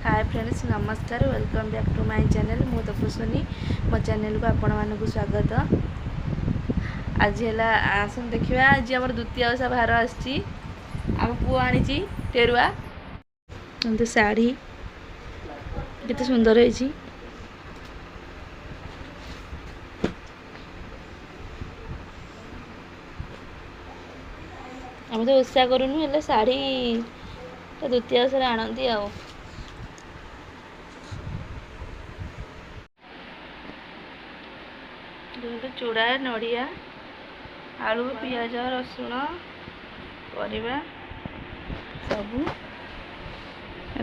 हाय friends नमस्कार welcome back to my channel मु तपस्विनी मो चैनल को आपण मानक स्वागत। आज है आसन देखा आज आम द्वितीय ओषा भार आसी आम पु आनी टेरुआ शाढ़ी केते सुंदर है। आम तो ओषा करूनु हेले शाढ़ी तो द्वितीय ओषा आणती आ चूड़ा नड़िया आलू पियाज रसुण परिबा सबू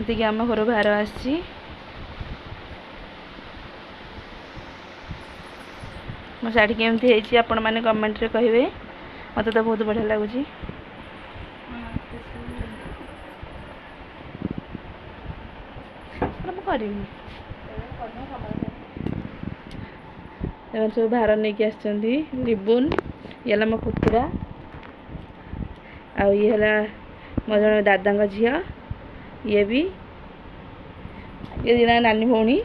एतिक आम घर भार आसी मो शाढ़ी केमती है आपण मैंने कमेंट रे कहिबे। मत तो बहुत बढ़िया लगुच सब भार नहीं कि रिबुन ये मो पुतुरा आ ये मो जन दादा झी ये भी ये दिना नानी भौणी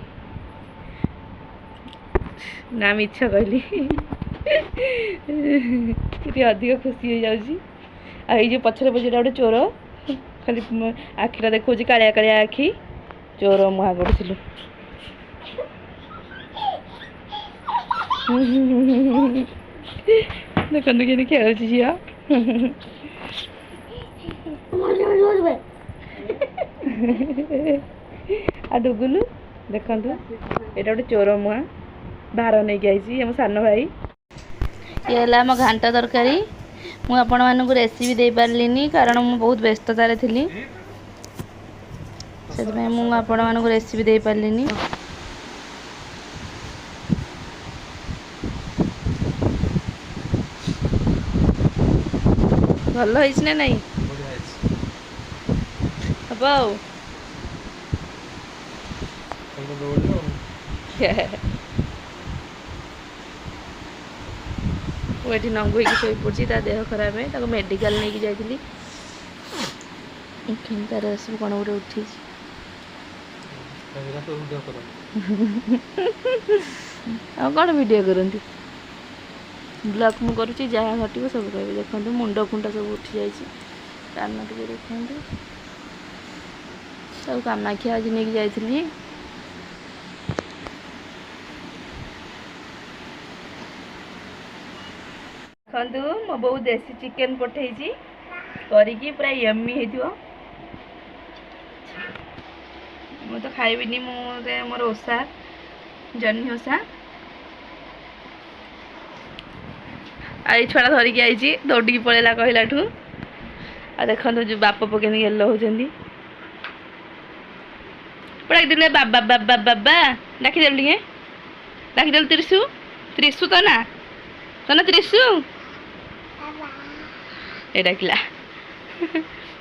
ना मिछ कहली ये अधिक खुशी हो जाऊँगी। जो पछरे पछरे गोटे चोर खाली आखिटा देखा कालिया कालिया आखि चोर मुहा करथिलु देखो कि खेल झी आ डुगुलु देखु ये गोटे चोर मुहा भार नहीं आई आम सान भाई ये आम घांटा तरकारी मुझे आपण मानक रेसिपी दे पारलिनी कारण मु बहुत व्यस्ततार थी से मुझे आपण मानक रेसिपी दे पारलिनी। भल है ना नहीं हम ये नंगु शो पड़ी देह खराब है मेडिकल नहीं कि जाइली तार सब कौन गोटे उठी कौन वीडियो करती ब्लॉग मु करुँची जहाँ घटे सब कह देखो मुंड फुंड सब उठी जाइए कान टे देखो सब कामाख्या आज नहीं जाइली देखु मो बहुत देसी चिकेन पठे करी पूरा यम्मी हो मु तो खाइबिनी मोर ओषा जन्नी ओषा आई छुआ धरिकी आई दौड़ी पड़ेगा कहला आ देखो जो बाप पके गेलो होती पड़ा दिन बाबा बाबा बाबा डाकिदेलु टे डाकिदेलु त्रिशु त्रिशु तो ना त्रिशु ये डाकिला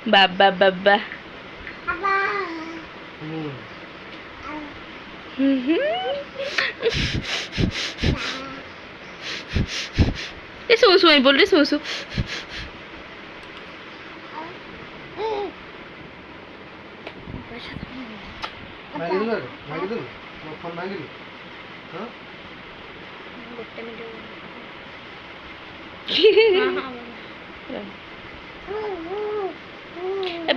बाबा बाबा ये सो सो बोल रही सो सो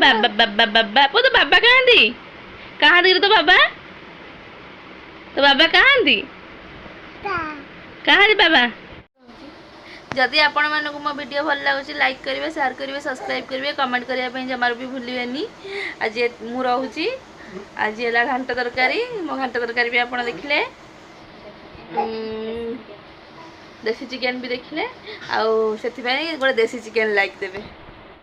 बाबा बाबा बाबा वो तो बाबा कहाँ दी तो बाबा कहाँ दी बाबा। जदि आपण मानक मो वीडियो भल लगुच लाइक करेंगे शेयर करेंगे सब्सक्राइब करेंगे कमेंट करने जमार भी भूलिए। आज मु रोची आज है घांट तरकारी मो घांट तरकारी भी आप देखिले देसी चिकेन भी देखिले आउ से गोटे देसी चिकेन लाइक देवे।